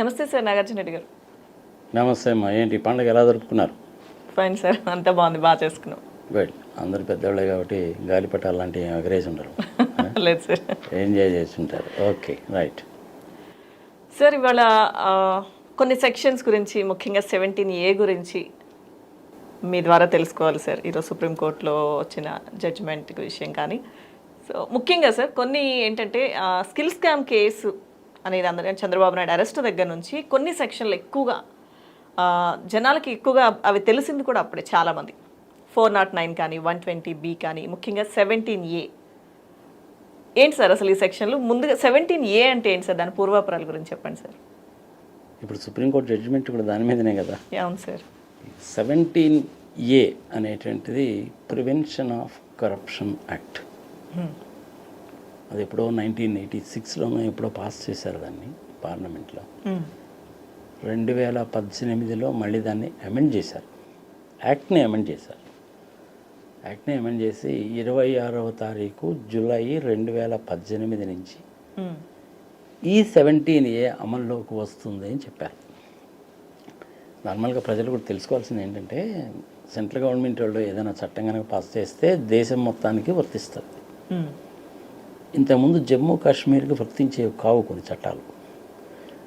నమస్తే సార్, నాగార్జున రెడ్డి గారు. నమస్తే అమ్మా. ఏంటి పండుగ ఎలా జరుపుకున్నారు? ఫైన్ సార్, అంతా బాగుంది, బాగా చేసుకున్నాం. గుడ్. అందరు పెద్దవాళ్ళే కాబట్టి గాలిపటాలు లాంటివి ఎగరేసి ఉండరు. లేదు సార్, ఎంజాయ్ చేస్తుంటారు. Okay, right. సార్ ఇవాళ కొన్ని సెక్షన్స్ గురించి, ముఖ్యంగా 17A గురించి మీ ద్వారా తెలుసుకోవాలి సార్. ఈరోజు సుప్రీంకోర్టులో వచ్చిన జడ్జిమెంట్ విషయం కానీ, సో ముఖ్యంగా సార్ కొన్ని ఏంటంటే స్కిల్ స్కామ్ కేసు అనేది అందరూ చంద్రబాబు నాయుడు అరెస్ట్ దగ్గర నుంచి కొన్ని సెక్షన్లు ఎక్కువగా జనాలకి ఎక్కువగా అవి తెలిసింది కూడా అప్పుడే చాలామంది. 409 కానీ 120B కానీ, ముఖ్యంగా 17A ఏంటి సార్ అసలు ఈ సెక్షన్లు? ముందుగా 17A అంటే ఏంటి సార్, దాని పూర్వాపరాల గురించి చెప్పండి సార్. ఇప్పుడు సుప్రీంకోర్టు జడ్జిమెంట్ కూడా దాని మీదనే కదా. అవును సార్. 17A అనేటువంటిది ప్రివెన్షన్ ఆఫ్ కరప్షన్ యాక్ట్. అది ఎప్పుడో 1986లోనో ఎప్పుడో పాస్ చేశారు దాన్ని పార్లమెంట్లో. 2018లో మళ్ళీ దాన్ని అమెండ్ చేశారు. యాక్ట్ని అమెండ్ చేశారు. యాక్ట్ని అమెండ్ చేసి 26వ తారీఖు జూలై 2018 నుంచి ఈ 17A అమల్లోకి వస్తుంది అని చెప్పారు. నార్మల్గా ప్రజలు కూడా తెలుసుకోవాల్సింది ఏంటంటే, సెంట్రల్ గవర్నమెంట్ వాళ్ళు ఏదైనా చట్టం కనుక పాస్ చేస్తే దేశం మొత్తానికి వర్తిస్తుంది. ఇంతకుముందు జమ్మూ కాశ్మీర్కి వర్తించేవి కావు కొన్ని చట్టాలు.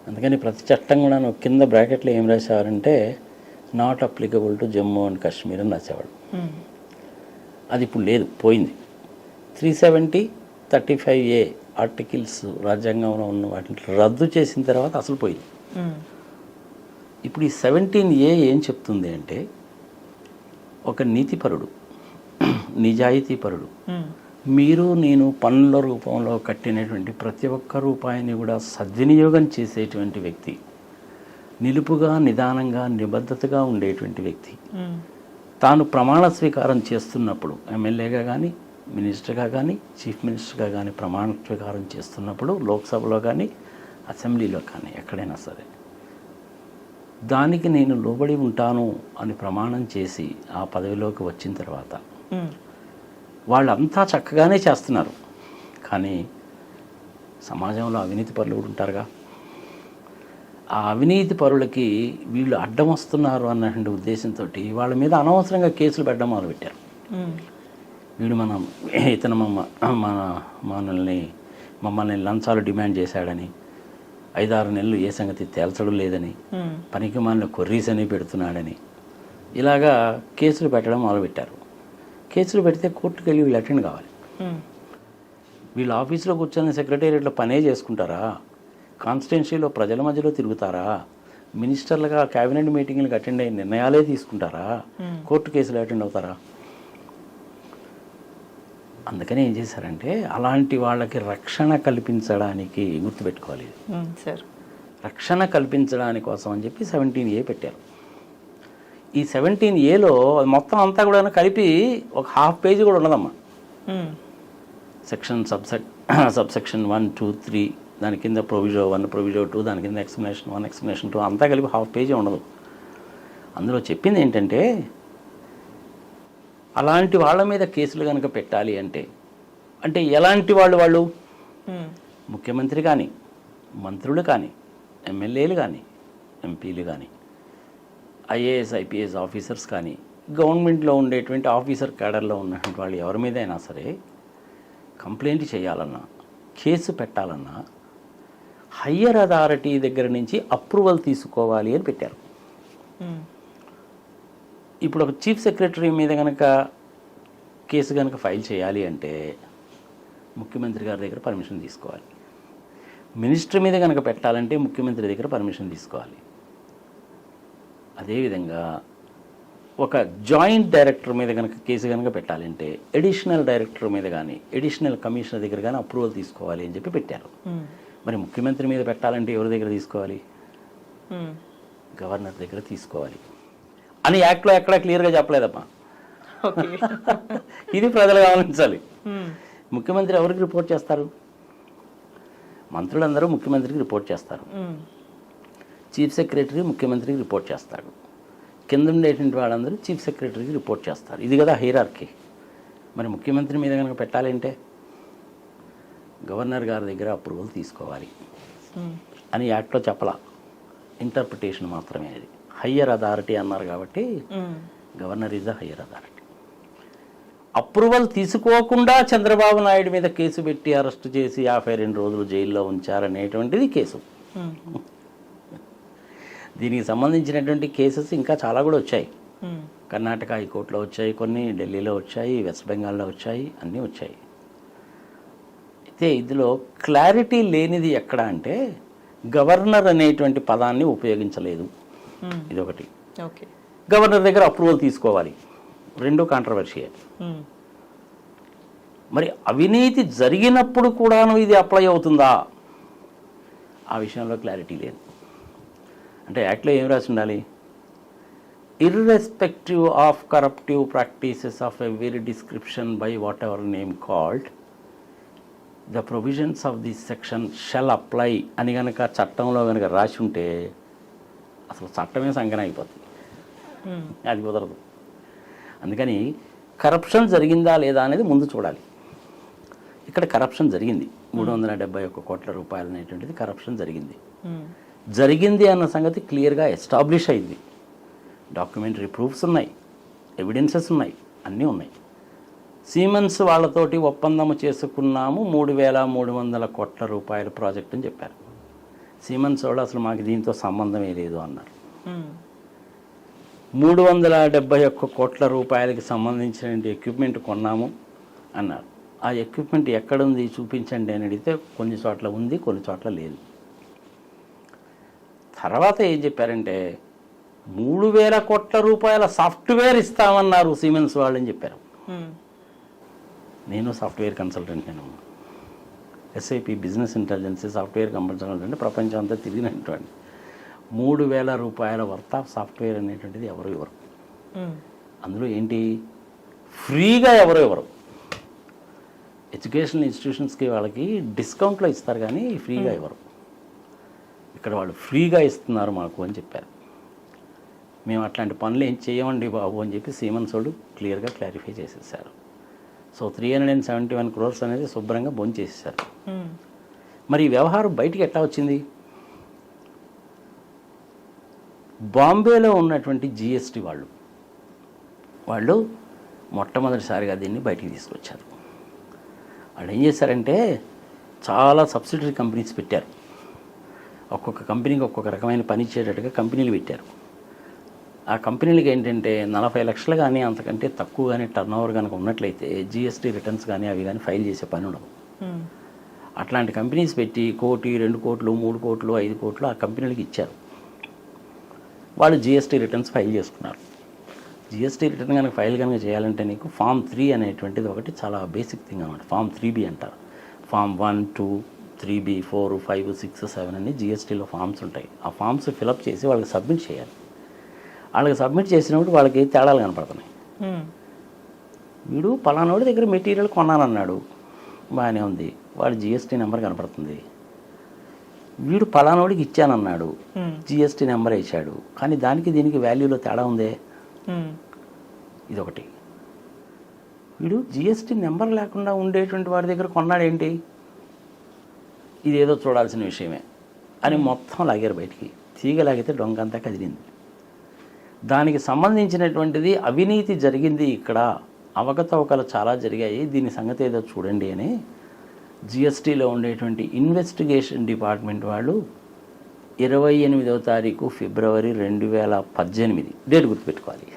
అందుకని ప్రతి చట్టం కూడా కింద బ్రాకెట్లో ఏం రాసేవారంటే not applicable to Jammu and Kashmir అని రాసేవాడు. అది ఇప్పుడు లేదు, పోయింది. 370, 35A ఆర్టికల్స్ రాజ్యాంగంలో ఉన్న వాటిని రద్దు చేసిన తర్వాత అసలు పోయింది. ఇప్పుడు ఈ 17A ఏం చెప్తుంది అంటే, ఒక నీతిపరుడు, నిజాయితీపరుడు, మీరు నేను పన్నుల రూపంలో కట్టినటువంటి ప్రతి ఒక్క రూపాయిని కూడా సద్వినియోగం చేసేటువంటి వ్యక్తి, నిలుపుగా నిదానంగా నిబద్ధతగా ఉండేటువంటి వ్యక్తి, తాను ప్రమాణ స్వీకారం చేస్తున్నప్పుడు ఎమ్మెల్యేగా కానీ మినిస్టర్గా కానీ చీఫ్ మినిస్టర్గా కానీ ప్రమాణ స్వీకారం చేస్తున్నప్పుడు లోక్సభలో కానీ అసెంబ్లీలో కానీ ఎక్కడైనా సరే దానికి నేను లోబడి ఉంటాను అని ప్రమాణం చేసి ఆ పదవిలోకి వచ్చిన తర్వాత వాళ్ళంతా చక్కగానే చేస్తున్నారు. కానీ సమాజంలో అవినీతి పరులు కూడా ఉంటారుగా. ఆ అవినీతి పరులకి వీళ్ళు అడ్డం వస్తున్నారు అన్నటువంటి ఉద్దేశంతో వాళ్ళ మీద అనవసరంగా కేసులు పెట్టడం మొదలుపెట్టారు. వీడు ఇతను మమ్మల్ని లంచాలు డిమాండ్ చేశాడని, 5-6 నెలలు ఏ సంగతి తేల్చడం లేదని, పనికి మాలిన కొర్రీస్ అని పెడుతున్నాడని, ఇలాగా కేసులు పెట్టడం మొదలుపెట్టారు. కేసులు పెడితే కోర్టుకు వెళ్ళి వీళ్ళు అటెండ్ కావాలి. వీళ్ళు ఆఫీసులో కూర్చొని సెక్రటేరియట్లో పనే చేసుకుంటారా? కాన్స్టిట్యున్సీలో ప్రజల మధ్యలో తిరుగుతారా? మినిస్టర్లుగా క్యాబినెట్ మీటింగ్లకు అటెండ్ అయ్యి నిర్ణయాలే తీసుకుంటారా? కోర్టు కేసులు అటెండ్ అవుతారా? అందుకని ఏం చేశారంటే, అలాంటి వాళ్ళకి రక్షణ కల్పించడానికి, గుర్తుపెట్టుకోవాలి, రక్షణ కల్పించడానికి కోసం అని చెప్పి 17A పెట్టారు. ఈ 17Aలో మొత్తం అంతా కూడా కలిపి ఒక ½ పేజీ కూడా ఉండదమ్మా. సెక్షన్ సబ్సెక్షన్ 1, 2, 3, దాని కింద ప్రొవిజో 1, ప్రొవిజో 2, దాని కింద ఎక్స్ప్లెనేషన్ 1, ఎక్స్ప్లెనేషన్ 2, అంతా కలిపి ½ పేజీ ఉండదు. అందులో చెప్పింది ఏంటంటే, అలాంటి వాళ్ళ మీద కేసులు కనుక పెట్టాలి అంటే ఎలాంటి వాళ్ళు ముఖ్యమంత్రి కానీ, మంత్రులు కానీ, ఎమ్మెల్యేలు కానీ, ఎంపీలు కానీ, IAS, IPS ఆఫీసర్స్ కానీ, గవర్నమెంట్లో ఉండేటువంటి ఆఫీసర్ క్యాడర్లో ఉన్నటువంటి వాళ్ళు ఎవరి మీద అయినా సరే కంప్లైంట్ చేయాలన్నా, కేసు పెట్టాలన్నా హయ్యర్ అథారిటీ దగ్గర నుంచి అప్రూవల్ తీసుకోవాలి అని పెట్టారు. ఇప్పుడు ఒక చీఫ్ సెక్రటరీ మీద కనుక కేసు కనుక ఫైల్ చేయాలి అంటే ముఖ్యమంత్రి గారి దగ్గర పర్మిషన్ తీసుకోవాలి. మినిస్టర్ మీద కనుక పెట్టాలంటే ముఖ్యమంత్రి దగ్గర పర్మిషన్ తీసుకోవాలి. అదేవిధంగా ఒక జాయింట్ డైరెక్టర్ మీద కనుక కేసు కనుక పెట్టాలంటే అడిషనల్ డైరెక్టర్ మీద కానీ అడిషనల్ కమిషనర్ దగ్గర కానీ అప్రూవల్ తీసుకోవాలి అని చెప్పి పెట్టారు. మరి ముఖ్యమంత్రి మీద పెట్టాలంటే ఎవరి దగ్గర తీసుకోవాలి? గవర్నర్ దగ్గర తీసుకోవాలి అని యాక్ట్లో ఎక్కడా క్లియర్గా చెప్పలేదమ్మా. ఇది ప్రజలు గమనించాలి. ముఖ్యమంత్రి ఎవరికి రిపోర్ట్ చేస్తారు? మంత్రులందరూ ముఖ్యమంత్రికి రిపోర్ట్ చేస్తారు. చీఫ్ సెక్రటరీ ముఖ్యమంత్రికి రిపోర్ట్ చేస్తాడు. కింద ఉండేటువంటి వాళ్ళందరూ చీఫ్ సెక్రటరీకి రిపోర్ట్ చేస్తారు. ఇది కదా హైరార్కీ. మరి ముఖ్యమంత్రి మీద కనుక పెట్టాలంటే గవర్నర్ గారి దగ్గర అప్రూవల్ తీసుకోవాలి అని యాక్ట్లో చెప్పలా. ఇంటర్ప్రిటేషన్ మాత్రమే అది. హయ్యర్ అథారిటీ అన్నారు కాబట్టి governor is the higher authority. Approval తీసుకోకుండా చంద్రబాబు నాయుడు మీద కేసు పెట్టి అరెస్ట్ చేసి 52 రోజులు జైల్లో ఉంచారనేటువంటిది కేసు. దీనికి సంబంధించినటువంటి కేసెస్ ఇంకా చాలా కూడా వచ్చాయి. కర్ణాటక హైకోర్టులో వచ్చాయి, కొన్ని ఢిల్లీలో వచ్చాయి, వెస్ట్ బెంగాల్లో వచ్చాయి, అన్నీ వచ్చాయి. అయితే ఇందులో క్లారిటీ లేనిది ఎక్కడ అంటే గవర్నర్ అనేటువంటి పదాన్ని ఉపయోగించలేదు. ఇదొకటి. ఓకే, గవర్నర్ దగ్గర అప్రూవల్ తీసుకోవాలి, రెండు కాంట్రవర్షియే. మరి అవినీతి జరిగినప్పుడు కూడాను ఇది అప్లై అవుతుందా, ఆ విషయంలో క్లారిటీ లేదు. అంటే యాక్ట్లో ఏం రాసి ఉండాలి? Irrespective of corruptive practices of every description by whatever name called the provisions of this section shall apply అని కనుక చట్టంలో కనుక రాసి ఉంటే అసలు చట్టమే సంగన అయిపోతుంది. అది కుదరదు. అందుకని కరప్షన్ జరిగిందా లేదా అనేది ముందు చూడాలి. ఇక్కడ కరప్షన్ జరిగింది. 371 కోట్ల రూపాయలు అనేటువంటిది కరప్షన్ జరిగింది. జరిగింది అన్న సంగతి క్లియర్గా ఎస్టాబ్లిష్ అయింది. డాక్యుమెంటరీ ప్రూఫ్స్ ఉన్నాయి, ఎవిడెన్సెస్ ఉన్నాయి, అన్నీ ఉన్నాయి. సీమెన్స్ వాళ్ళతోటి ఒప్పందము చేసుకున్నాము 3,300 కోట్ల రూపాయల ప్రాజెక్ట్ అని చెప్పారు. సీమెన్స్ వాళ్ళు అసలు మాకు దీంతో సంబంధమే లేదు అన్నారు. 371 కోట్ల రూపాయలకి సంబంధించిన ఎక్విప్మెంట్ కొన్నాము అన్నారు. ఆ ఎక్విప్మెంట్ ఎక్కడుంది చూపించండి అని అడిగితే కొన్ని చోట్ల ఉంది, కొన్ని చోట్ల లేదు. తర్వాత ఏం చెప్పారంటే 3,000 కోట్ల రూపాయల సాఫ్ట్వేర్ ఇస్తామన్నారు సీమెన్స్ వాళ్ళు అని చెప్పారు. నేను సాఫ్ట్వేర్ కన్సల్టెంట్, నేను SAP business intelligence software consultant అంటే ప్రపంచం అంతా తిరిగినటువంటి 3,000 రూపాయల వర్త్ ఆఫ్ సాఫ్ట్వేర్ అనేటువంటిది ఎవరు అందులో ఏంటి ఫ్రీగా ఎవరు ఎడ్యుకేషనల్ ఇన్స్టిట్యూషన్స్కి వాళ్ళకి డిస్కౌంట్లో ఇస్తారు కానీ ఫ్రీగా ఎవరు. ఇక్కడ వాళ్ళు ఫ్రీగా ఇస్తున్నారు మాకు అని చెప్పారు. మేము అట్లాంటి పనులు ఏం చేయమండి బాబు అని చెప్పి సీమెన్స్ వాళ్ళు క్లియర్గా క్లారిఫై చేసేసారు. సో 371 crores అనేది శుభ్రంగా భోంచేసేసారు. మరి ఈ వ్యవహారం బయటికి ఎట్లా వచ్చింది? బాంబేలో ఉన్నటువంటి GST వాళ్ళు మొట్టమొదటిసారిగా దీన్ని బయటికి తీసుకొచ్చారు. వాళ్ళు ఏం చేశారంటే చాలా సబ్సిడరీ కంపెనీస్ పెట్టారు. ఒక్కొక్క కంపెనీకి ఒక్కొక్క రకమైన పని ఇచ్చేటట్టుగా కంపెనీలు పెట్టారు. ఆ కంపెనీలకి ఏంటంటే 40 లక్షలు కానీ అంతకంటే తక్కువ కానీ టర్న్ ఓవర్ కనుక ఉన్నట్లయితే GST రిటర్న్స్ కానీ అవి కానీ ఫైల్ చేసే పని ఉండదు. అట్లాంటి కంపెనీస్ పెట్టి 1 కోటి 2 కోట్లు 3 కోట్లు 5 కోట్లు ఆ కంపెనీలకి ఇచ్చారు. వాళ్ళు GST రిటర్న్స్ ఫైల్ చేసుకున్నారు. GST రిటర్న్ కనుక ఫైల్ కనుక చేయాలంటే నీకు Form 3 అనేటువంటిది ఒకటి చాలా బేసిక్ థింగ్ అనమాట. Form 3B అంటారు. Form 1, 2, 3B, 4, 5, 6, 7 అని GSTలో ఫామ్స్ ఉంటాయి. ఆ ఫామ్స్ ఫిలప్ చేసి వాళ్ళకి సబ్మిట్ చేయాలి. వాళ్ళకి సబ్మిట్ చేసినప్పుడు వాళ్ళకి తేడాలు కనపడుతున్నాయి. వీడు పలానోడి దగ్గర మెటీరియల్ కొన్నానన్నాడు, బాగానే ఉంది, వాడి GST నెంబర్ కనపడుతుంది. వీడు పలానోడికి ఇచ్చానన్నాడు, GST నెంబర్ వేసాడు, కానీ దానికి దీనికి వాల్యూలో తేడా ఉందే. ఇదొకటి. వీడు GST నెంబర్ లేకుండా ఉండేటువంటి వాడి దగ్గర కొన్నాడేంటి, ఇదేదో చూడాల్సిన విషయమే అని మొత్తం లాగారు బయటికి. తీగలాగితే డొంకంతా కదిలింది. దానికి సంబంధించినటువంటిది అవినీతి జరిగింది, ఇక్కడ అవకతవకలు చాలా జరిగాయి, దీని సంగతి ఏదో చూడండి అని GSTలో ఉండేటువంటి ఇన్వెస్టిగేషన్ డిపార్ట్మెంట్ వాళ్ళు 28వ తారీఖు ఫిబ్రవరి 2018 డేట్ గుర్తుపెట్టుకోవాలి.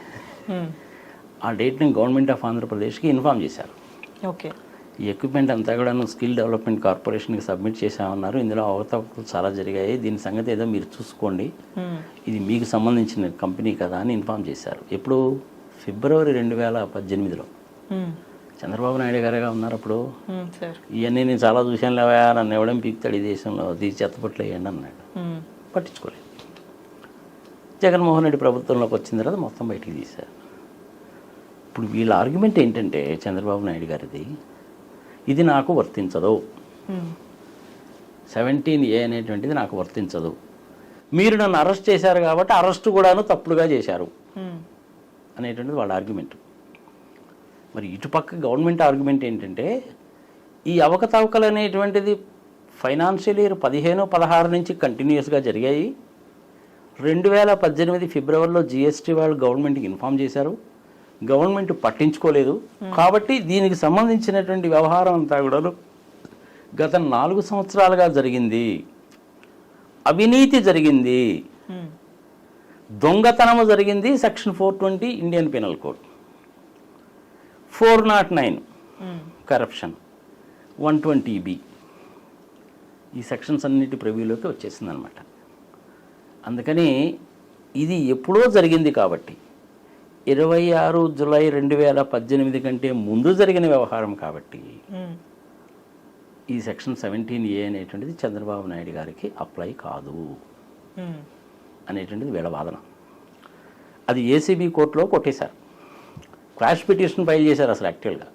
ఆ డేట్ని గవర్నమెంట్ ఆఫ్ ఆంధ్రప్రదేశ్కి ఇన్ఫామ్ చేశారు. ఓకే, ఈ ఎక్విప్మెంట్ అంతా కూడా స్కిల్ డెవలప్మెంట్ కార్పొరేషన్కి సబ్మిట్ చేశామన్నారు, ఇందులో అవకతవకలు చాలా జరిగాయి, దీని సంగతి ఏదో మీరు చూసుకోండి, ఇది మీకు సంబంధించిన కంపెనీ కదా అని ఇన్ఫామ్ చేశారు. ఎప్పుడు? ఫిబ్రవరి 2018లో. చంద్రబాబు నాయుడు గారుగా ఉన్నారు అప్పుడు. ఇవన్నీ నేను చాలా చూశాను లేవా, నన్ను ఎవడం పీకుతాడు ఈ దేశంలో, తీసి చెత్తపట్లు వేయండి అన్నాడు. పట్టించుకోలేదు. జగన్మోహన్ రెడ్డి ప్రభుత్వంలోకి వచ్చిన తర్వాత మొత్తం బయటికి తీశారు. ఇప్పుడు వీళ్ళ ఆర్గ్యుమెంట్ ఏంటంటే చంద్రబాబు నాయుడు గారిది, ఇది నాకు వర్తించదు, 17A అనేటువంటిది నాకు వర్తించదు, మీరు నన్ను అరెస్ట్ చేశారు కాబట్టి అరెస్టు కూడాను తప్పుడుగా చేశారు అనేటువంటిది వాళ్ళ ఆర్గ్యుమెంట్. మరి ఇటుపక్క గవర్నమెంట్ ఆర్గ్యుమెంట్ ఏంటంటే ఈ అవకతవకలు అనేటువంటిది ఫైనాన్షియల్ ఇయర్ 15-16 నుంచి కంటిన్యూస్గా జరిగాయి, 2018 ఫిబ్రవరిలో జిఎస్టీ వాళ్ళు గవర్నమెంట్కి ఇన్ఫామ్ చేశారు. గవర్నమెంట్ పట్టించుకోలేదు. కాబట్టి దీనికి సంబంధించినటువంటి వ్యవహారం అంతా కూడా గత 4 సంవత్సరాలుగా జరిగింది. అవినీతి జరిగింది, దొంగతనము జరిగింది. Section 420 Indian penal code, 409 corruption, 120B ఈ సెక్షన్స్ అన్నిటి ప్రివ్యూలోకి వచ్చేసింది అనమాట. అందుకని ఇది ఎప్పుడో జరిగింది కాబట్టి 26 జూలై 2018 కంటే ముందు జరిగిన వ్యవహారం కాబట్టి ఈ సెక్షన్ 17A అనేటువంటిది చంద్రబాబు నాయుడు గారికి అప్లై కాదు అనేటువంటిది వీళ్ళ వాదన. అది ఏసీబీ కోర్టులో కొట్టేశారు. క్వాష్ పిటిషన్ ఫైల్ చేశారు. అసలు యాక్చువల్గా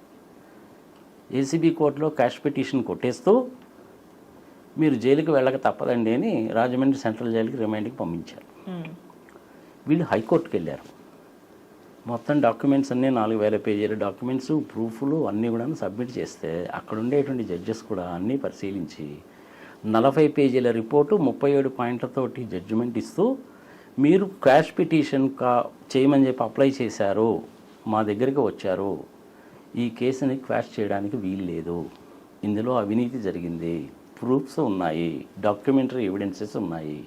ఏసీబీ కోర్టులో క్వాష్ పిటిషన్ కొట్టేస్తూ మీరు జైలుకి వెళ్ళక తప్పదండి అని రాజమండ్రి సెంట్రల్ జైలుకి రిమాండ్కి పంపించారు. వీళ్ళు హైకోర్టుకి వెళ్ళారు. మొత్తం డాక్యుమెంట్స్ అన్నీ 4000 పేజీల డాక్యుమెంట్స్, ప్రూఫ్లు అన్నీ కూడా సబ్మిట్ చేస్తే అక్కడ ఉండేటువంటి జడ్జెస్ కూడా అన్నీ పరిశీలించి 40 పేజీల రిపోర్టు 37 పాయింట్లతోటి జడ్జిమెంట్ ఇస్తూ మీరు క్వాష్ పిటిషన్ చేయమని చెప్పి అప్లై చేశారు, మా దగ్గరికి వచ్చారు, ఈ కేసుని క్వాష్ చేయడానికి వీలు లేదు, ఇందులో అవినీతి జరిగింది, ప్రూఫ్స్ ఉన్నాయి, డాక్యుమెంటరీ ఎవిడెన్సెస్ ఉన్నాయి.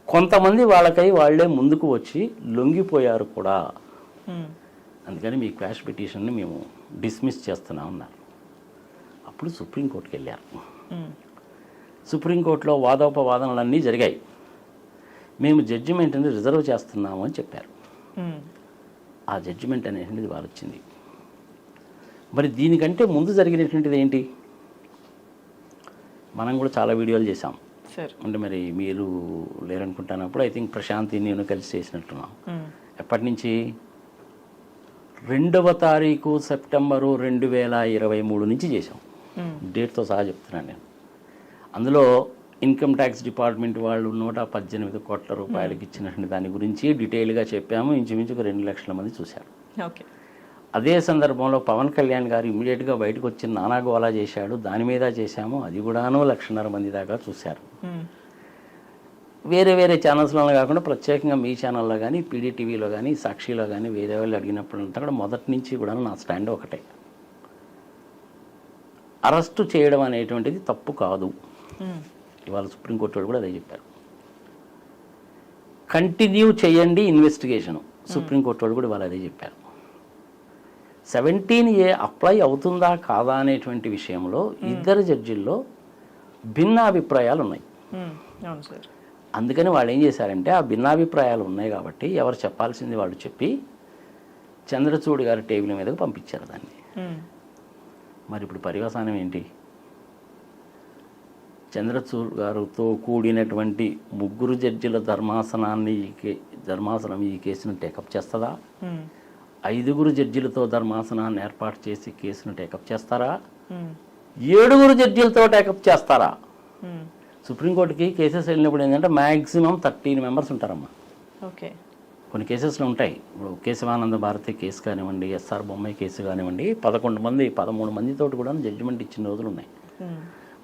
కొంతమంది వాళ్ళకై వాళ్ళే ముందుకు వచ్చి లొంగిపోయారు కూడా. అందుకని మీ క్వాష్ పిటిషన్ని మేము డిస్మిస్ చేస్తున్నాం అన్నారు. అప్పుడు సుప్రీంకోర్టుకి వెళ్ళారు. సుప్రీంకోర్టులో వాదోపవాదనలన్నీ జరిగాయి. మేము జడ్జిమెంట్ని రిజర్వ్ చేస్తున్నాము అని చెప్పారు. ఆ జడ్జిమెంట్ అనేటువంటిది వాళ్ళు వచ్చింది. మరి దీనికంటే ముందు జరిగినటువంటిది ఏంటి? మనం కూడా చాలా వీడియోలు చేశాం. అంటే మరి మీరు లేరనుకుంటున్నప్పుడు ఐ థింక్ ప్రశాంతి నేను కలిసి చేసినట్టున్నాం. ఎప్పటి నుంచి? 2వ తారీఖు సెప్టెంబరు 2023 నుంచి చేశాం. డేట్తో సహా చెప్తున్నాను నేను. అందులో ఇన్కమ్ ట్యాక్స్ డిపార్ట్మెంట్ వాళ్ళు 118 కోట్ల రూపాయలకి ఇచ్చినటువంటి దాని గురించి డీటెయిల్గా చెప్పాము. ఇంచుమించుకు 2 లక్షల మంది చూశారు. ఓకే. అదే సందర్భంలో పవన్ కళ్యాణ్ గారు ఇమీడియట్గా బయటకు వచ్చి నానాగోలా చేశాడు, దాని మీద చేశాము, అది కూడాను 1.5 మంది దాకా చూశారు. వేరే వేరే ఛానల్స్లో కాకుండా ప్రత్యేకంగా మీ ఛానల్లో కానీ, పీడీటీవీలో కానీ, సాక్షిలో కానీ వేరే వాళ్ళు అడిగినప్పుడంతా కూడా మొదటి నుంచి కూడా నా స్టాండ్ ఒకటే, అరెస్టు చేయడం అనేటువంటిది తప్పు కాదు. ఇవాళ సుప్రీంకోర్టు వాళ్ళు కూడా అదే చెప్పారు. కంటిన్యూ చేయండి ఇన్వెస్టిగేషను, సుప్రీంకోర్టు వాళ్ళు కూడా ఇవాళ అదే చెప్పారు. 17A అప్లై అవుతుందా కాదా అనేటువంటి విషయంలో ఇద్దరు జడ్జిల్లో భిన్నాభిప్రాయాలు ఉన్నాయి. అందుకని వాళ్ళు ఏం చేశారంటే ఆ భిన్నాభిప్రాయాలు ఉన్నాయి కాబట్టి ఎవరు చెప్పాల్సింది వాళ్ళు చెప్పి చంద్రచూడ్ గారి టేబుల్ మీదకు పంపించారు దాన్ని. మరి ఇప్పుడు పర్యవసానం ఏంటి? చంద్రచూడ్ గారితో కూడినటువంటి 3 జడ్జిల ధర్మాసనం ఈ కేసును టేకప్ చేస్తుందా? 5 జడ్జిలతో ధర్మాసనాన్ని ఏర్పాటు చేసి కేసును టేకప్ చేస్తారా? 7 జడ్జిలతో టేకప్ చేస్తారా? సుప్రీంకోర్టుకి కేసెస్ వెళ్ళినప్పుడు ఏంటంటే మ్యాక్సిమం 13 మెంబర్స్ ఉంటారమ్మా. ఓకే. కొన్ని కేసెస్లో ఉంటాయి. ఇప్పుడు కేశవానంద భారతి కేసు కానివ్వండి, ఎస్ఆర్ బొమ్మాయి కేసు కానివ్వండి, 11 మంది 13 మందితో కూడా జడ్జిమెంట్ ఇచ్చిన రోజులు ఉన్నాయి.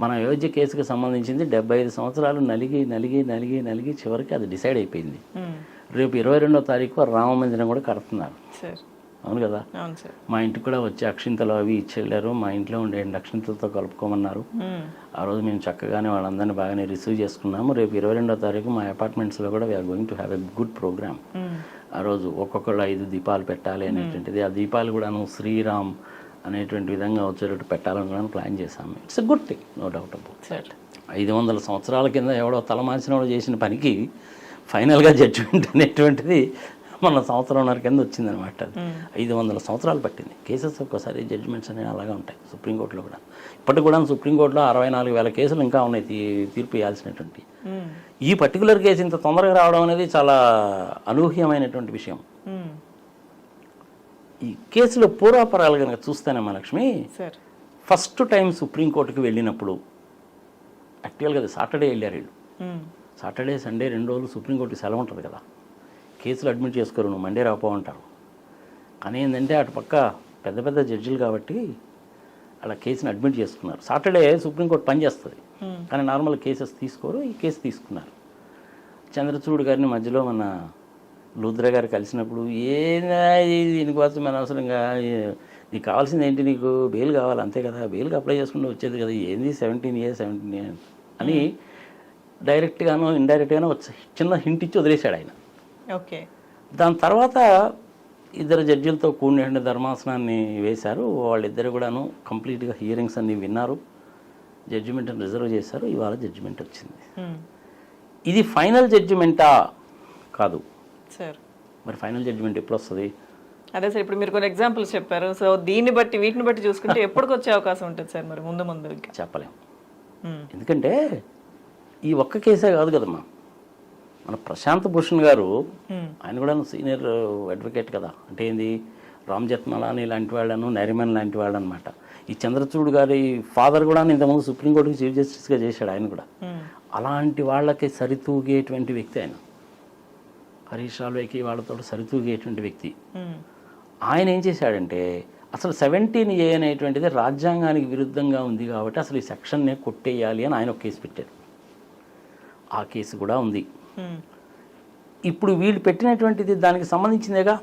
మన అయోధ్య కేసుకు సంబంధించింది 75 సంవత్సరాలు నలిగి చివరికి అది డిసైడ్ అయిపోయింది. రేపు 22వ తారీఖు రామ మందిరం కూడా కడుతున్నారు. అవును కదా? మా ఇంటికి కూడా వచ్చి అక్షింతలు అవి ఇచ్చెళ్ళారు. మా ఇంట్లో ఉండే అక్షింతలతో కలుపుకోమన్నారు. ఆ రోజు మేము చక్కగానే వాళ్ళందరినీ బాగానే రిసీవ్ చేసుకున్నాము. రేపు 22వ తారీఖు మా అపార్ట్మెంట్స్లో కూడా we are going to have a good program. ఆ రోజు ఒక్కొక్కళ్ళు 5 దీపాలు పెట్టాలి అనేటువంటిది, ఆ దీపాలు కూడాను శ్రీరామ్ అనేటువంటి విధంగా వచ్చేటట్టు పెట్టాలని కూడా ప్లాన్ చేశాము. It's a good thing, no doubt about that. 500 సంవత్సరాల కింద ఎవడో తలమాసిన వాడు చేసిన పనికి ఫైనల్గా జడ్జిమెంట్ అనేటువంటిది మన 1.5 సంవత్సరం కింద వచ్చిందనమాట. 500 సంవత్సరాలు పట్టింది. కేసెస్ ఒక్కసారి జడ్జిమెంట్స్ అనేవి అలాగే ఉంటాయి సుప్రీంకోర్టులో కూడా. ఇప్పటికి కూడా సుప్రీంకోర్టులో 64,000 కేసులు ఇంకా ఉన్నాయి తీర్పు ఇవ్వాల్సినటువంటి. ఈ పర్టికులర్ కేసు ఇంత తొందరగా రావడం అనేది చాలా అనూహ్యమైనటువంటి విషయం. ఈ కేసులో పూర్వాపరాలు కనుక చూస్తేనేమా లక్ష్మి, ఫస్ట్ టైం సుప్రీంకోర్టుకి వెళ్ళినప్పుడు యాక్చువల్గా అది సాటర్డే వెళ్ళారు వీళ్ళు. సాటర్డే సండే 2 రోజులు సుప్రీంకోర్టుకి సెలవు ఉంటుంది కదా, కేసులు అడ్మిట్ చేసుకోరు, నువ్వు మండే రాపో అంటారు. కానీ ఏంటంటే అటు పక్క పెద్ద పెద్ద జడ్జిలు కాబట్టి అలా కేసుని అడ్మిట్ చేసుకున్నారు. సాటర్డే సుప్రీంకోర్టు పనిచేస్తుంది కానీ నార్మల్ కేసెస్ తీసుకోరు, ఈ కేసు తీసుకున్నారు. చంద్రచూడ్ గారిని మధ్యలో మన లూద్రా గారు కలిసినప్పుడు ఏదా దీనికోసం అనవసరంగా నీకు కావాల్సింది ఏంటి, నీకు బెయిల్ కావాలి అంతే కదా, బెయిల్కి అప్లై చేసుకుంటూ వచ్చేది కదా, ఏంది 17 years అని డైరెక్ట్గానో ఇండైరెక్ట్గానో చిన్న హింట్ ఇచ్చి వదిలేశాడు ఆయన. ఓకే. దాని తర్వాత ఇద్దరు జడ్జిలతో కూడిన ధర్మాసనాన్ని వేశారు. వాళ్ళిద్దరు కూడాను కంప్లీట్గా హియరింగ్స్ అన్ని విన్నారు, జడ్జిమెంట్ని రిజర్వ్ చేశారు. ఇవాళ జడ్జిమెంట్ వచ్చింది. ఇది ఫైనల్ జడ్జిమెంటా? కాదు సార్. మరి ఫైనల్ జడ్జిమెంట్ ఎప్పుడు వస్తుంది? అదే సార్, ఇప్పుడు మీరు కొన్ని ఎగ్జాంపుల్స్ చెప్పారు. సో దీన్ని బట్టి వీటిని బట్టి చూసుకుంటే ఎప్పటికి వచ్చే అవకాశం ఉంటుంది సార్? మరి ముందు ఇంకా చెప్పలేము. ఎందుకంటే ఈ ఒక్క కేసే కాదు కదమ్మా. మన ప్రశాంత్ భూషణ్ గారు ఆయన కూడా సీనియర్ అడ్వకేట్ కదా. అంటే ఏంది, రామ్ జెత్మలాని లాంటి వాళ్ళను, నరిమన్ లాంటి వాళ్ళు అనమాట. ఈ చంద్రచూడ్ గారి ఫాదర్ కూడా ఇంతకుముందు సుప్రీంకోర్టుకి చీఫ్ జస్టిస్గా చేశాడు ఆయన కూడా. అలాంటి వాళ్ళకి సరితూగేటువంటి వ్యక్తి ఆయన. హరీష్ రాల్వేకి వాళ్ళతో సరితూగేటువంటి వ్యక్తి. ఆయన ఏం చేశాడంటే అసలు 17A అనేటువంటిది రాజ్యాంగానికి విరుద్ధంగా ఉంది కాబట్టి అసలు ఈ సెక్షన్నే కొట్టేయాలి అని ఆయన ఒక కేసు పెట్టారు. ఆ కేసు కూడా ఉంది. ఇప్పుడు వీళ్ళు పెట్టినటువంటిది దానికి సంబంధించిందేగా.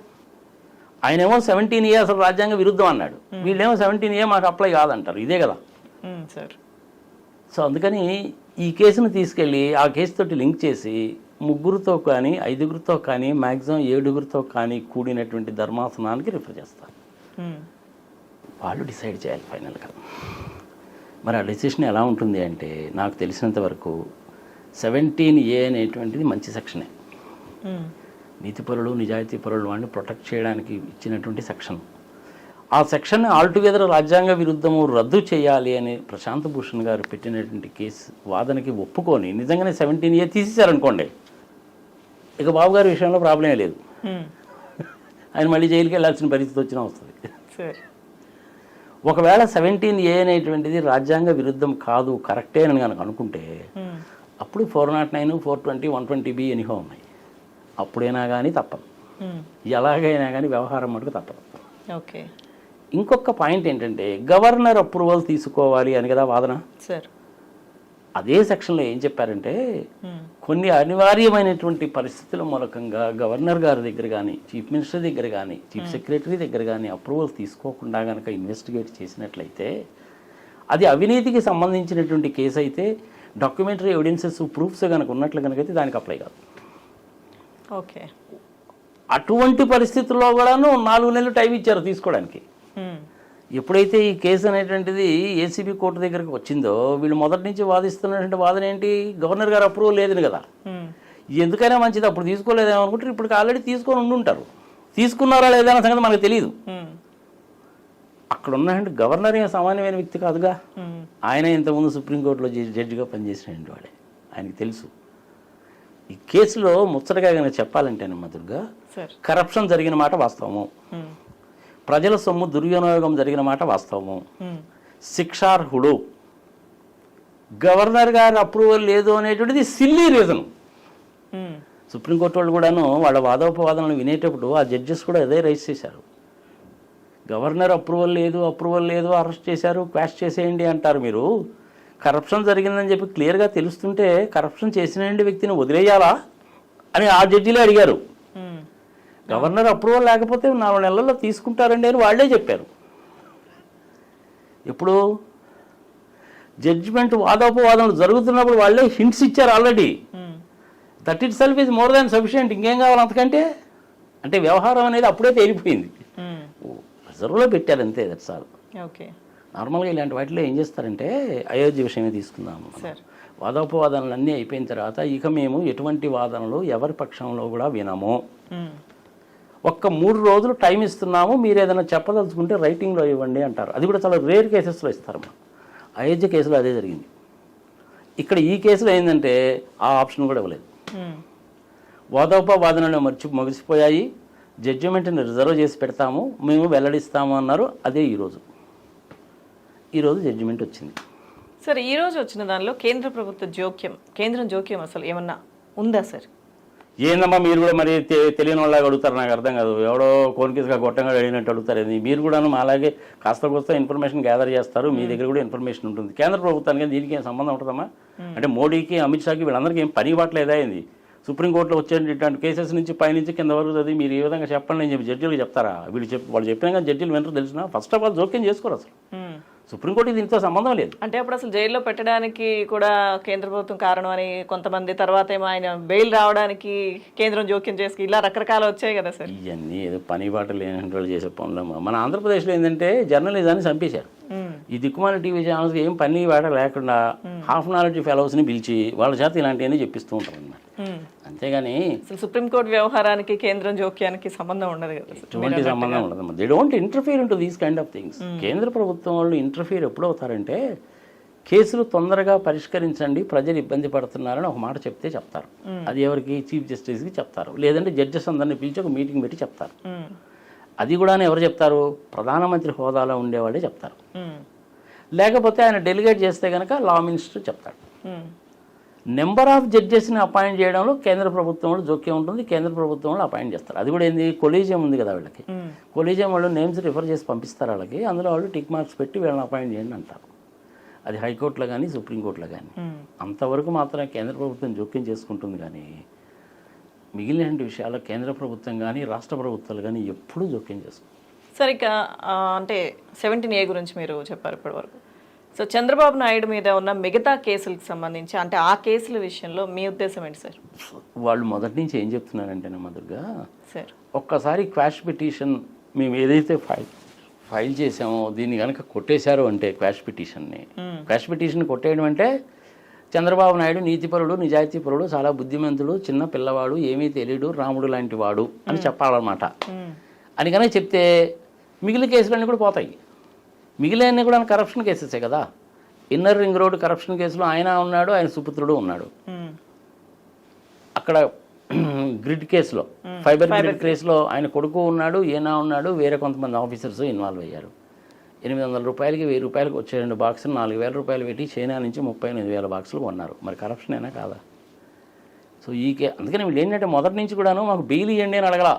ఆయనేమో 17A అసలు రాజ్యాంగ విరుద్ధం అన్నాడు, వీళ్ళేమో 17A మాకు అప్లై కాదంటారు. ఇదే కదా సార్. సో అందుకని ఈ కేసును తీసుకెళ్ళి ఆ కేసుతోటి లింక్ చేసి 3 కానీ 5 కానీ మ్యాక్సిమం 7 కానీ కూడినటువంటి ధర్మాసనానికి రిఫర్ చేస్తారు. వాళ్ళు డిసైడ్ చేయాలి ఫైనల్గా. మరి ఆ డెసిషన్ ఎలా ఉంటుంది అంటే నాకు తెలిసినంత వరకు 17A అనేటువంటిది మంచి సెక్షనే. నీతిపరులు, నిజాయితీ పరులు వాడిని ప్రొటెక్ట్ చేయడానికి ఇచ్చినటువంటి సెక్షన్. ఆ సెక్షన్ని ఆల్టుగెదర్ రాజ్యాంగ విరుద్ధము రద్దు చేయాలి అని ప్రశాంత్ భూషణ్ గారు పెట్టినటువంటి కేసు వాదనకి ఒప్పుకొని నిజంగానే 17A తీసేశారనుకోండి, ఇక బాబు గారి విషయంలో ప్రాబ్లమే లేదు. ఆయన మళ్ళీ జైలుకి వెళ్ళాల్సిన పరిస్థితి వచ్చినా వస్తుంది. ఒకవేళ 17A అనేటువంటిది రాజ్యాంగ విరుద్ధం కాదు, కరెక్టే అని కనుక అనుకుంటే అప్పుడు 409, 420, 120B ఎనిహో ఉన్నాయి. అప్పుడైనా కానీ తప్పదు, ఎలాగైనా కానీ వ్యవహారం మటుకు తప్పదు. ఓకే. ఇంకొక పాయింట్ ఏంటంటే గవర్నర్ అప్రూవల్ తీసుకోవాలి అని కదా వాదన. సార్ అదే సెక్షన్లో ఏం చెప్పారంటే కొన్ని అనివార్యమైనటువంటి పరిస్థితుల మూలకంగా గవర్నర్ గారి దగ్గర కానీ, చీఫ్ మినిస్టర్ దగ్గర కానీ, చీఫ్ సెక్రటరీ దగ్గర కానీ అప్రూవల్ తీసుకోకుండా కనుక ఇన్వెస్టిగేట్ చేసినట్లయితే అది అవినీతికి సంబంధించినటువంటి కేసు అయితే డాక్యుమెంటరీ ఎవిడెన్సెస్, ప్రూఫ్స్ కనుక ఉన్నట్లు కనుకైతే దానికి అప్లై కాదు. ఓకే. అటువంటి పరిస్థితుల్లో కూడాను 4 నెలలు టైం ఇచ్చారు తీసుకోవడానికి. ఎప్పుడైతే ఈ కేసు అనేటువంటిది ఏసీబీ కోర్టు దగ్గరికి వచ్చిందో వీళ్ళు మొదటి నుంచి వాదిస్తున్నటువంటి వాదన ఏంటి, గవర్నర్ గారు అప్రూవల్ లేదని కదా. ఎందుకైనా మంచిది, అప్పుడు తీసుకోలేదేమో అనుకుంటారు, ఇప్పుడు ఆల్రెడీ తీసుకొని ఉండుంటారు. తీసుకున్నారా లేదా అన్న సంగతి మనకు తెలియదు. అక్కడ ఉన్నటువంటి గవర్నర్ ఏం సామాన్యమైన వ్యక్తి కాదుగా. ఆయన ఇంతకుముందు సుప్రీంకోర్టులో జడ్జిగా పనిచేసినటువంటి వాడే, ఆయనకి తెలుసు. ఈ కేసులో ముచ్చటగా కనుక చెప్పాలంటే మధుర్గా, కరప్షన్ జరిగిన మాట వాస్తవము, ప్రజల సొమ్ము దుర్వినియోగం జరిగిన మాట వాస్తవము, శిక్షార్హుడు, గవర్నర్ గారి అప్రూవల్ లేదు అనేటువంటిది సిల్లీ రీజన్. సుప్రీంకోర్టు వాళ్ళు కూడాను వాళ్ళ వాదోపవాదనలు వినేటప్పుడు ఆ జడ్జెస్ కూడా అదే రైజ్ చేశారు. గవర్నర్ అప్రూవల్ లేదు, అరెస్ట్ చేశారు, క్వాష్ చేసేయండి అంటారు మీరు. కరప్షన్ జరిగిందని చెప్పి క్లియర్గా తెలుస్తుంటే కరప్షన్ చేసిన వ్యక్తిని వదిలేయాలా అని ఆ జడ్జిలే అడిగారు. గవర్నర్ అప్రూవల్ లేకపోతే 4 నెలల్లో తీసుకుంటారండి అని వాళ్ళే చెప్పారు. ఇప్పుడు జడ్జిమెంట్ వాదోపవాదనలు జరుగుతున్నప్పుడు వాళ్ళే హింట్స్ ఇచ్చారు already. That it self is more than sufficient. ఇంకేం కావాలి అంతకంటే? అంటే వ్యవహారం అనేది అప్పుడే తేలిపోయింది, రిజర్వ్లో పెట్టారు అంతే, దట్స్ ఆల్. ఓకే. నార్మల్గా ఇలాంటి వాటిలో ఏం చేస్తారంటే, అయోధ్య విషయమే తీసుకుందాము, వాదోపవాదనలు అన్నీ అయిపోయిన తర్వాత ఇక మేము ఎటువంటి వాదనలు ఎవరి పక్షంలో కూడా వినము, ఒక్క 3 రోజులు టైం ఇస్తున్నాము, మీరు ఏదైనా చెప్పదలుచుకుంటే రైటింగ్లో ఇవ్వండి అంటారు. అది కూడా చాలా రేర్ కేసెస్లో ఇస్తారమ్మా. అయోధ్య కేసులో అదే జరిగింది. ఇక్కడ ఈ కేసులో ఏంటంటే ఆ ఆప్షన్ కూడా ఇవ్వలేదు. వాదోపవాదనలు ముగిసిపోయాయి, జడ్జిమెంట్ని రిజర్వ్ చేసి పెడతాము, మేము వెల్లడిస్తాము అన్నారు. అదే ఈరోజు జడ్జిమెంట్ వచ్చింది. సార్ ఈరోజు వచ్చిన దానిలో కేంద్ర ప్రభుత్వ కేంద్రం జోక్యం అసలు ఏమన్నా ఉందా సార్? ఏందమ్మా మీరు కూడా మరి తెలియని వాళ్ళగా అడుగుతారు, నాకు అర్థం కాదు. ఎవడో కోన్కేసుగా గొట్టంగా అడిగినట్టు అడుగుతారు. మీరు కూడాను అలాగే కాస్త ఇన్ఫర్మేషన్ గ్యాదర్ చేస్తారు, మీ దగ్గర కూడా ఇన్ఫర్మేషన్ ఉంటుంది. కేంద్ర ప్రభుత్వానికి దీనికి ఏం సంబంధం ఉంటుందమ్మా? అంటే మోడీకి, అమిత్ షాకి వీళ్ళందరికీ ఏం పని పట్టలేదా ఏంది? సుప్రీంకోర్టులో వచ్చే ఇట్లాంటి కేసెస్ నుంచి పైనుంచి కింద వరకు చదివి మీరు ఏ విధంగా చెప్పండి అని చెప్పి జడ్జిలకు చెప్తారా? వాళ్ళు చెప్పినా కానీ జడ్జిలు వెంటనే తెలిసిన ఫస్ట్ ఆఫ్ ఆల్ జోక్యం చేసుకోరు అసలు. సుప్రీంకోర్టు దీంతో సంబంధం లేదు. అంటే అప్పుడు అసలు జైల్లో పెట్టడానికి కూడా కేంద్ర ప్రభుత్వం కారణం అని కొంతమంది, తర్వాత ఏమో ఆయన బెయిల్ రావడానికి కేంద్రం జోక్యం చేసుకు ఇలా రకరకాలు వచ్చాయి కదా సార్. ఇవన్నీ ఏదో పని బాట లేని వాళ్ళు చేసే పనులమ్మా. మన ఆంధ్రప్రదేశ్లో ఏంటంటే జర్నలిజాన్ని చంపేశారు. ఈ దిక్కుమాల టీవీ ఛానల్స్ ఏం పని బాట లేకుండా హాఫ్ నాలెడ్జ్ ఫెలోస్ని పిలిచి వాళ్ళ చేత ఇలాంటివన్నీ చెప్పిస్తూ ఉంటారు అన్నమాట. అంతేగాని సుప్రీంకోర్టు వ్యవహారానికి కేంద్రం జోక్యానికి సంబంధం ఉండదు కదా, ఎటువంటి సంబంధం ఉండదు. They don't interfere into these kind of things. కేంద్ర ప్రభుత్వం వాళ్ళు ఇంటర్ఫియర్ ఎప్పుడు అవుతారంటే కేసులు తొందరగా పరిష్కరించండి, ప్రజలు ఇబ్బంది పడుతున్నారని ఒక మాట చెప్తే చెప్తారు. అది ఎవరికి? చీఫ్ జస్టిస్కి చెప్తారు, లేదంటే జడ్జెస్ అందరినీ పిలిచి ఒక మీటింగ్ పెట్టి చెప్తారు. అది కూడా ఎవరు చెప్తారు? ప్రధానమంత్రి హోదాలో ఉండేవాళ్ళే చెప్తారు. లేకపోతే ఆయన డెలిగేట్ చేస్తే కనుక లా మినిస్టర్ చెప్తాడు. నెంబర్ ఆఫ్ జడ్జెస్ని అపాయింట్ చేయడంలో కేంద్ర ప్రభుత్వం వాళ్ళు జోక్యం ఉంటుంది. కేంద్ర ప్రభుత్వం వాళ్ళు అపాయింట్ చేస్తారు. అది కూడా ఏంది? కొలీజియం ఉంది కదా వీళ్ళకి. కొలీజియం వాళ్ళు నేమ్స్ రిఫర్ చేసి పంపిస్తారు వాళ్ళకి. అందులో వాళ్ళు టిక్ మార్క్స్ పెట్టి వీళ్ళని అపాయింట్ చేయండి అంటారు. అది హైకోర్టులో కానీ సుప్రీంకోర్టులో కానీ. అంతవరకు మాత్రమే కేంద్ర ప్రభుత్వం జోక్యం చేసుకుంటుంది. కానీ మిగిలిన విషయాల్లో కేంద్ర ప్రభుత్వం కానీ రాష్ట్ర ప్రభుత్వాలు కానీ ఎప్పుడూ జోక్యం చేసుకుంటారు. సరే, ఇక అంటే 17A గురించి మీరు చెప్పారు ఇప్పటి వరకు. సో చంద్రబాబు నాయుడు మీద ఉన్న మిగతా కేసులకు సంబంధించి, అంటే ఆ కేసుల విషయంలో మీ ఉద్దేశం ఏంటి సార్? వాళ్ళు మొదటి నుంచి ఏం చెప్తున్నారంటే మధుర్గా సార్, ఒక్కసారి క్వాష్ పిటిషన్ మేము ఏదైతే ఫైల్ చేసామో దీన్ని కనుక కొట్టేశారు అంటే క్వాష్ పిటిషన్ కొట్టేయడం అంటే చంద్రబాబు నాయుడు నీతిపరుడు, నిజాయితీపరుడు, చాలా బుద్ధిమంతుడు, చిన్న పిల్లవాడు, ఏమీ తెలియడు, రాముడు లాంటి వాడు అని చెప్పాలన్నమాట. అని కనుక చెప్తే మిగిలిన కేసులన్నీ కూడా పోతాయి. మిగిలిన కూడా కరప్షన్ కేసెసే కదా. ఇన్నర్ రింగ్ రోడ్ కరప్షన్ కేసులో ఆయన ఉన్నాడు, ఆయన సుపుత్రుడు ఉన్నాడు. అక్కడ గ్రిడ్ కేసులో, ఫైబర్ గ్రిడ్ కేసులో ఆయన కొడుకు ఉన్నాడు, ఈయన ఉన్నాడు, వేరే కొంతమంది ఆఫీసర్స్ ఇన్వాల్వ్ అయ్యారు. 800 రూపాయలకి 1000 రూపాయలకి వచ్చే 2 బాక్సులు 4000 రూపాయలు పెట్టి చైనా నుంచి 38,000 బాక్సులు కొన్నారు. మరి కరప్షన్ అయినా కాదా? సో అందుకని వీళ్ళు ఏంటంటే మొదటి నుంచి కూడాను మాకు బెయిల్ ఇవ్వండి అని అడగల,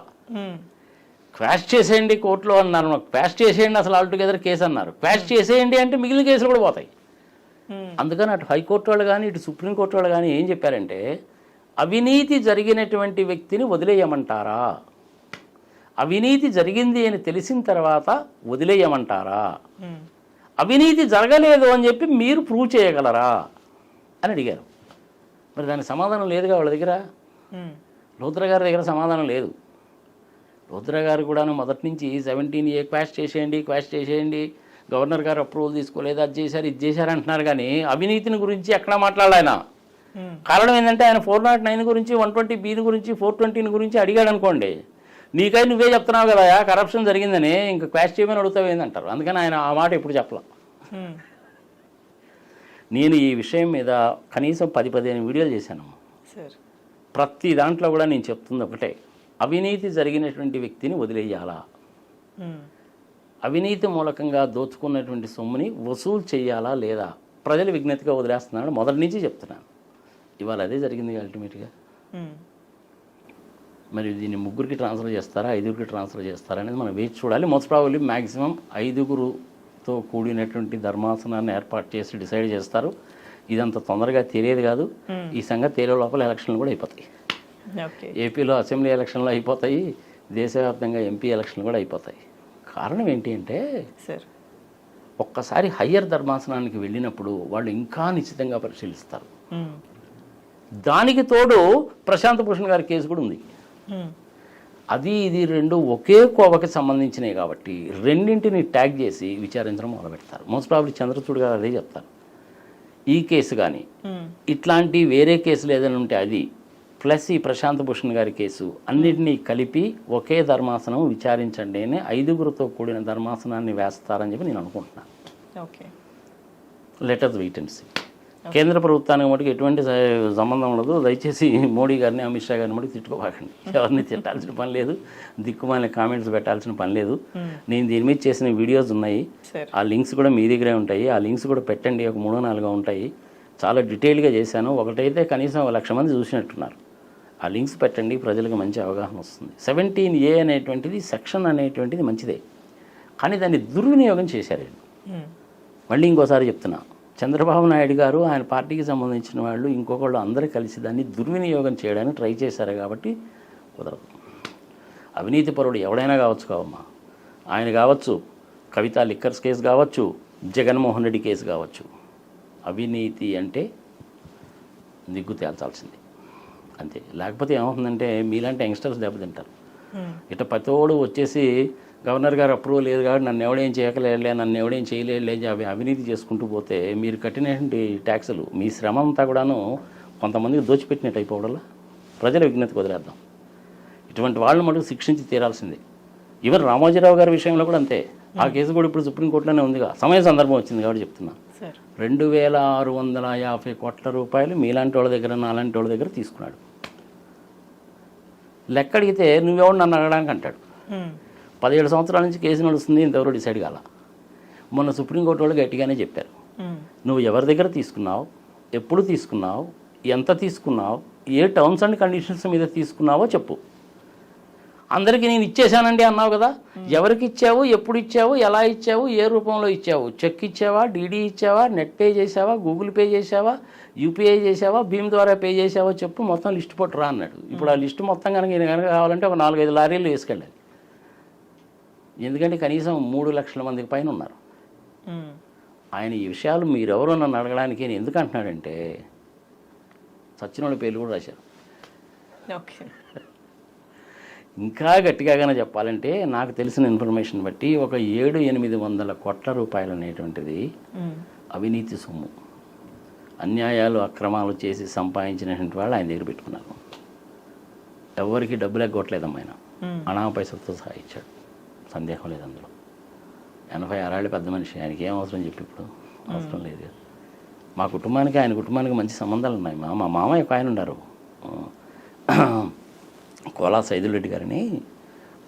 క్వాష్ చేసేయండి కోర్టులో అన్నారు. మాకు క్వాష్ చేసేయండి అసలు ఆల్టుగెదర్ కేసు అన్నారు. క్వాష్ చేసేయండి అంటే మిగిలిన కేసులు కూడా పోతాయి. అందుకని అటు హైకోర్టు వాళ్ళు కానీ ఇటు సుప్రీంకోర్టు వాళ్ళు కానీ ఏం చెప్పారంటే అవినీతి జరిగినటువంటి వ్యక్తిని వదిలేయమంటారా, అవినీతి జరిగింది అని తెలిసిన తర్వాత వదిలేయమంటారా, అవినీతి జరగలేదు అని చెప్పి మీరు ప్రూవ్ చేయగలరా అని అడిగారు. మరి దానికి సమాధానం లేదుగా వాళ్ళ దగ్గర. లోత్రా గారి దగ్గర సమాధానం లేదు. లోత్రా గారు కూడాను మొదటి నుంచి 17A క్వాష్ చేసేయండి, గవర్నర్ గారు అప్రూవల్ తీసుకోలేదు, అది చేశారు ఇది చేశారు అంటున్నారు. కానీ అవినీతిని గురించి ఎక్కడా మాట్లాడాలి ఆయన. కారణం ఏంటంటే ఆయన 409 గురించి, 120B గురించి, 420 గురించి అడిగాడు అనుకోండి, నీకై నువ్వే చెప్తున్నావు కదా కరప్షన్ జరిగిందని, ఇంకా క్వాష్ చేయమని అడుగుతావు ఏందంటారు. అందుకని ఆయన ఆ మాట ఎప్పుడు చెప్పలా. నేను ఈ విషయం మీద కనీసం 10-15 వీడియోలు చేశాను. ప్రతి దాంట్లో కూడా నేను చెప్తుంది ఒకటే, అవినీతి జరిగినటువంటి వ్యక్తిని వదిలేయాలా, అవినీతి మూలకంగా దోచుకున్నటువంటి సొమ్ముని వసూలు చేయాలా లేదా, ప్రజలు విజ్ఞతగా వదిలేస్తున్నాడు మొదటి నుంచి చెప్తున్నాను. ఇవాళ అదే జరిగింది అల్టిమేట్గా. మరి దీన్ని 3కి ట్రాన్స్ఫర్ చేస్తారా, 5కి ట్రాన్స్ఫర్ చేస్తారా అనేది మనం వేచి చూడాలి. మోస్ట్ ప్రాబబ్లీ మ్యాక్సిమం 5గురుతో కూడినటువంటి ధర్మాసనాన్ని ఏర్పాటు చేసి డిసైడ్ చేస్తారు. ఇదంత తొందరగా తెలియదు కాదు. ఈ సంగతి తేలే లోపల ఎలక్షన్లు కూడా అయిపోతాయి. ఏపీలో అసెంబ్లీ ఎలక్షన్లు అయిపోతాయి, దేశవ్యాప్తంగా ఎంపీ ఎలక్షన్లు కూడా అయిపోతాయి. కారణం ఏంటి అంటే ఒక్కసారి హయ్యర్ ధర్మాసనానికి వెళ్ళినప్పుడు వాళ్ళు ఇంకా నిశ్చితంగా పరిశీలిస్తారు. దానికి తోడు ప్రశాంత్ భూషణ్ గారి కేసు కూడా ఉంది. అది ఇది రెండు ఒకే కోవకి సంబంధించినవి కాబట్టి రెండింటిని ట్యాగ్ చేసి విచారించడం మొదలుపెడతారు. మోస్ట్ ప్రాబ్లీ చంద్రచూడ్ గారు అదే చెప్తారు. ఈ కేసు కానీ ఇట్లాంటి వేరే కేసులు ఏదైనా ఉంటే అది ప్లస్ ఈ ప్రశాంత్ భూషణ్ గారి కేసు అన్నిటినీ కలిపి ఒకే ధర్మాసనం విచారించండి అని 5గురితో కూడిన ధర్మాసనాన్ని వేస్తారని చెప్పి నేను అనుకుంటున్నాను. Let us wait and see. కేంద్ర ప్రభుత్వానికి మటుకు ఎటువంటి సంబంధం ఉండదు. దయచేసి మోడీ గారిని, అమిత్ షా గారిని మటుకు తిట్టుకోవాకండి. ఎవరిని తిట్టాల్సిన పని లేదు, దిక్కుమాలిన కామెంట్స్ పెట్టాల్సిన పని లేదు. నేను దీని మీద చేసిన వీడియోస్ ఉన్నాయి, ఆ లింక్స్ కూడా మీ దగ్గరే ఉంటాయి. ఆ లింక్స్ కూడా పెట్టండి, ఒక 3-4 ఉంటాయి. చాలా డీటెయిల్గా చేశాను. ఒకటైతే కనీసం 1,00,000 మంది చూసినట్టున్నారు. ఆ లింక్స్ పెట్టండి, ప్రజలకు మంచి అవగాహన వస్తుంది. 17A అనేటువంటిది సెక్షన్ అనేటువంటిది మంచిదే, కానీ దాన్ని దుర్వినియోగం చేశారు. మళ్ళీ ఇంకోసారి చెప్తున్నా, చంద్రబాబు నాయుడు గారు ఆయన పార్టీకి సంబంధించిన వాళ్ళు ఇంకొకళ్ళు అందరూ కలిసి దాన్ని దుర్వినియోగం చేయడానికి ట్రై చేశారు కాబట్టి కుదరదు. అవినీతి పరుడు ఎవడైనా కావచ్చు కావమ్మా, ఆయన కావచ్చు, కవిత లిక్కర్స్ కేసు కావచ్చు, జగన్మోహన్ రెడ్డి కేసు కావచ్చు. అవినీతి అంటే దిగ్గు తేల్చాల్సింది అంతే. లేకపోతే ఏమవుతుందంటే మీలాంటి యంగ్స్టర్స్ దెబ్బతింటారు. ఇట్లా ప్రతోడు వచ్చేసి గవర్నర్ గారు అప్రూవల్ లేదు కాబట్టి నన్ను ఎవడేం చేయకలేదులే, నన్ను ఎవడేం చేయలేదులే, అవినీతి చేసుకుంటూ పోతే మీరు కట్టినటువంటి ట్యాక్సులు మీ శ్రమ అంతా కూడాను కొంతమందికి దోచిపెట్టినట్టు అయిపోవడంలో ప్రజల విజ్ఞతకు వదిలేద్దాం. ఇటువంటి వాళ్ళని మటుకు శిక్షించి తీరాల్సింది. ఈవెన్ రామోజీరావు గారి విషయంలో కూడా అంతే. ఆ కేసు కూడా ఇప్పుడు సుప్రీంకోర్టులోనే ఉందిగా, సమయ సందర్భం వచ్చింది కాబట్టి చెప్తున్నా. 2650 కోట్ల రూపాయలు మీలాంటి వాళ్ళ దగ్గర నాలాంటి వాళ్ళ దగ్గర తీసుకున్నాడు. లెక్క అడిగితే నువ్వెవడు నన్ను అడగడానికి అంటాడు. 17 సంవత్సరాల నుంచి కేసు నడుస్తుంది, ఇంతవరకు డిసైడ్ కాల. మొన్న సుప్రీంకోర్టు వాళ్ళు గట్టిగానే చెప్పారు, నువ్వు ఎవరి దగ్గర తీసుకున్నావు, ఎప్పుడు తీసుకున్నావు, ఎంత తీసుకున్నావు, ఏ టర్మ్స్ అండ్ కండిషన్స్ మీద తీసుకున్నావో చెప్పు. అందరికీ నేను ఇచ్చేసానండి అన్నావు కదా, ఎవరికి ఇచ్చావు, ఎప్పుడు ఇచ్చావు, ఎలా ఇచ్చావు, ఏ రూపంలో ఇచ్చావు, చెక్ ఇచ్చావా, డీడీ ఇచ్చావా, నెట్ పే చేసావా, గూగుల్ పే చేసావా, యూపీఐ చేసావా, భీమ్ ద్వారా పే చేసావా చెప్పు, మొత్తం లిస్ట్ పట్టురా అన్నాడు. ఇప్పుడు ఆ లిస్టు మొత్తం కనుక కావాలంటే ఒక 4-5 లారీలు వేసుకెళ్ళాలి. ఎందుకంటే కనీసం 3 లక్షల మందికి పైన ఉన్నారు. ఆయన ఈ విషయాలు మీరెవరో నన్ను అడగడానికి నేను ఎందుకు అంటున్నాడంటే సచిన వాళ్ళ పేర్లు కూడా రాశారు. ఓకే, ఇంకా గట్టిగానే చెప్పాలంటే నాకు తెలిసిన ఇన్ఫర్మేషన్ బట్టి ఒక 700-800 కోట్ల రూపాయలు అనేటువంటిది అవినీతి సొమ్ము, అన్యాయాలు అక్రమాలు చేసి సంపాదించినటువంటి వాళ్ళు ఆయన దగ్గర పెట్టుకున్నారు. ఎవరికి డబ్బులు ఎగ్గొట్టలేదమ్మా ఆయన, అనామ పైసలతో సహా ఇచ్చాడు, సందేహం లేదు అందులో. 86 ఏళ్ళ పెద్ద మనిషి, ఆయనకి ఏం అవసరం చెప్పి ఇప్పుడు అవసరం లేదు. మా కుటుంబానికి ఆయన కుటుంబానికి మంచి సంబంధాలు ఉన్నాయి. మా మామయ్య ఒక ఆయన ఉన్నారు, కోలా సైదులరెడ్డి గారిని,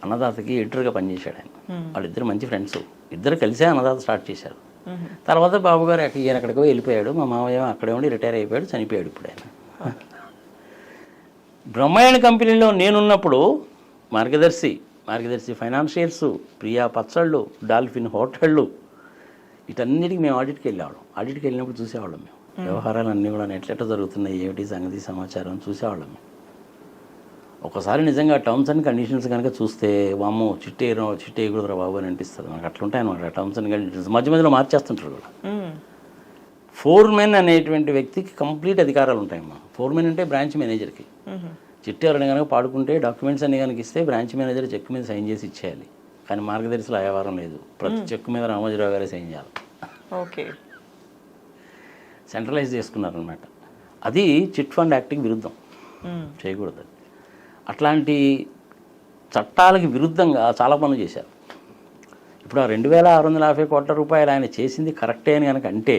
అన్నదాతకి ఎడిటర్గా పనిచేశాడు ఆయన. వాళ్ళిద్దరు మంచి ఫ్రెండ్స్, ఇద్దరు కలిసే అన్నదాత స్టార్ట్ చేశారు. తర్వాత బాబు గారు ఈయన ఎక్కడికో వెళ్ళిపోయాడు, మా మామయ్య అక్కడే ఉండి రిటైర్ అయిపోయాడు, చనిపోయాడు ఇప్పుడు ఆయన. బ్రహ్మాయణ కంపెనీలో నేనున్నప్పుడు మార్గదర్శి ఫైనాన్షియల్స్, ప్రియా పచ్చళ్ళు, డాల్ఫిన్ హోటళ్ళు, వీటన్నిటికీ మేము ఆడిట్కి వెళ్ళేవాళ్ళం. ఆడిట్కి వెళ్ళినప్పుడు చూసేవాళ్ళం మేము వ్యవహారాలు అన్నీ కూడా ఎట్లెట్లా జరుగుతున్నాయి, ఏమిటి సంగతి సమాచారం చూసేవాళ్ళం మేము. ఒకసారి నిజంగా టర్మ్స్ అండ్ కండిషన్స్ కనుక చూస్తే వామ్మో చిట్టే కుదరా బాబు అని అనిపిస్తుంది మనకు. అట్లుంటాయి అనమాట టర్మ్స్ అండ్ కండిషన్స్, మధ్య మధ్యలో మార్చేస్తుంటారు కూడా. ఫోర్మెన్ అనేటువంటి వ్యక్తికి కంప్లీట్ అధికారాలు ఉంటాయమ్మా. ఫోర్మెన్ అంటే బ్రాంచ్ మేనేజర్కి. చిట్టి ఎవరైనా కనుక పాడుకుంటే డాక్యుమెంట్స్ అన్ని కనుక ఇస్తే బ్రాంచ్ మేనేజర్ చెక్ మీద సైన్ చేసి ఇచ్చేయాలి. కానీ మార్గదర్శిలో వ్యవహారం లేదు, ప్రతి చెక్ మీద రామోజీరావు గారే సైన్ చేయాలి. ఓకే, సెంట్రలైజ్ చేసుకున్నారనమాట. అది చిట్ ఫండ్ యాక్ట్కి విరుద్ధం, చేయకూడదు. అట్లాంటి చట్టాలకి విరుద్ధంగా చాలా పనులు చేశారు. ఇప్పుడు ఆ 2650 కోట్ల రూపాయలు ఆయన చేసింది కరెక్టే అని కనుక అంటే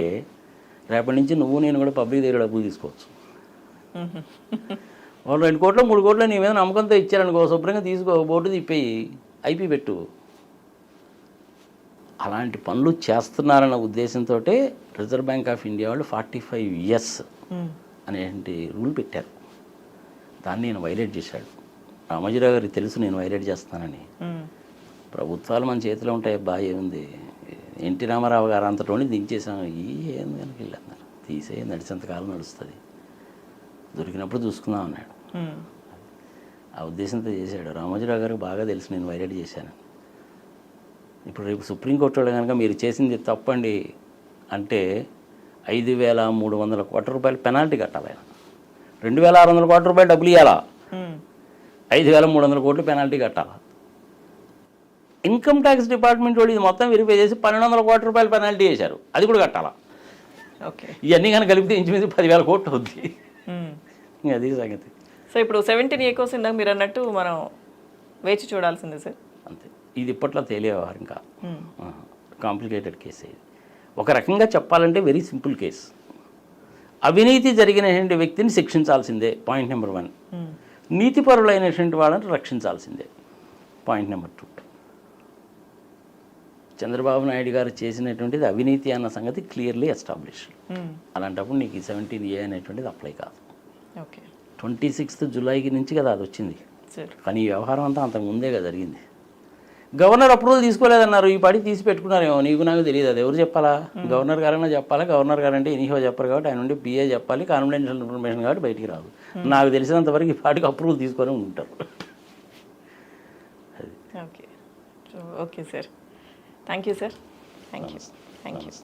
రేపటి నుంచి నువ్వు నేను కూడా పబ్లిక్ దగ్గర డబ్బులు తీసుకోవచ్చు. వాళ్ళు 2 కోట్లు 3 కోట్లు నీ మీద నమ్మకంతో ఇచ్చారనుకో, శుభ్రంగా తీసుకో, బోర్డు తిప్పేయి, ఐపీ పెట్టు. అలాంటి పనులు చేస్తున్నారన్న ఉద్దేశంతో రిజర్వ్ బ్యాంక్ ఆఫ్ ఇండియా వాళ్ళు 45 years అనేటువంటి రూల్ పెట్టారు. దాన్ని నేను వైలేట్ చేశాడు. రామోజీరావు గారికి తెలుసు నేను వైలేట్ చేస్తానని. ప్రభుత్వాలు మన చేతిలో ఉంటాయి, బాగా ఏముంది. ఎన్టీ రామారావు గారు అంతటోని దించేసాము, ఏంది కనుక వెళ్ళన్నారు, తీసే నడిచేంతకాలం నడుస్తుంది, దొరికినప్పుడు చూసుకుందాం అన్నాడు. ఆ ఉద్దేశంతో చేశాడు. రామోజీరావు గారికి బాగా తెలుసు నేను వైలేట్ చేశాను. ఇప్పుడు రేపు సుప్రీంకోర్టు వాళ్ళు కనుక మీరు చేసింది తప్పండి అంటే 5300 కోట్ల రూపాయలు పెనాల్టీ కట్టాలి ఆయన. 2600 కోట్ల రూపాయలు డబ్బులు ఇవ్వాలా, 5300 కోట్లు పెనాల్టీ కట్టాలా. ఇన్కమ్ ట్యాక్స్ డిపార్ట్మెంట్ వాళ్ళు ఇది మొత్తం వెరిఫై చేసి 1200 కోట్ల రూపాయలు పెనాల్టీ చేశారు, అది కూడా కట్టాలా. ఓకే, ఇవన్నీ కనుక కలిపితే ఇంచుమించు 10,000 కోట్లు అవుద్ది. ఇంకా అది సంగతి. సో ఇప్పుడు 17A కోసం ఇందాక మీరు అన్నట్టు మనం వేచి చూడాల్సిందే సార్. అంతే, ఇది ఇప్పట్లో తేలేవారు, ఇంకా కాంప్లికేటెడ్ కేసు. ఇది ఒక రకంగా చెప్పాలంటే వెరీ సింపుల్ కేసు. అవినీతి జరిగినటువంటి వ్యక్తిని శిక్షించాల్సిందే, పాయింట్ నెంబర్ 1. నీతిపరులైనటువంటి వాళ్ళని రక్షించాల్సిందే, పాయింట్ నెంబర్ 2. చంద్రబాబు నాయుడు గారు చేసినటువంటిది అవినీతి అన్న సంగతి క్లియర్లీ ఎస్టాబ్లిష్డ్. అలాంటప్పుడు నీకు ఈ 17A అనేటువంటిది అప్లై కాదు. ఓకే, 26th జూలైకి నుంచి కదా అది వచ్చింది. కానీ ఈ వ్యవహారం అంతా అంతకు ముందే కదా జరిగింది. గవర్నర్ అప్రూవల్ తీసుకోలేదన్నారు, ఈ పాటికి తీసి పెట్టుకున్నారేమో, నీకు నాకు తెలియదు. అది ఎవరు చెప్పాలా? గవర్నర్ గారైనా చెప్పాలా? గవర్నర్ గారు అంటే ఎనీహో చెప్పరు కాబట్టి ఆయన నుండి పిఏ చెప్పాలి, కాన్ఫిడెన్షియల్ ఇన్ఫర్మేషన్ కాబట్టి బయటికి రాదు. నాకు తెలిసినంత వరకు ఈ పాటికి అప్రూవల్ తీసుకొని ఉంటారు. Okay okay sir, thank you sir, thank you.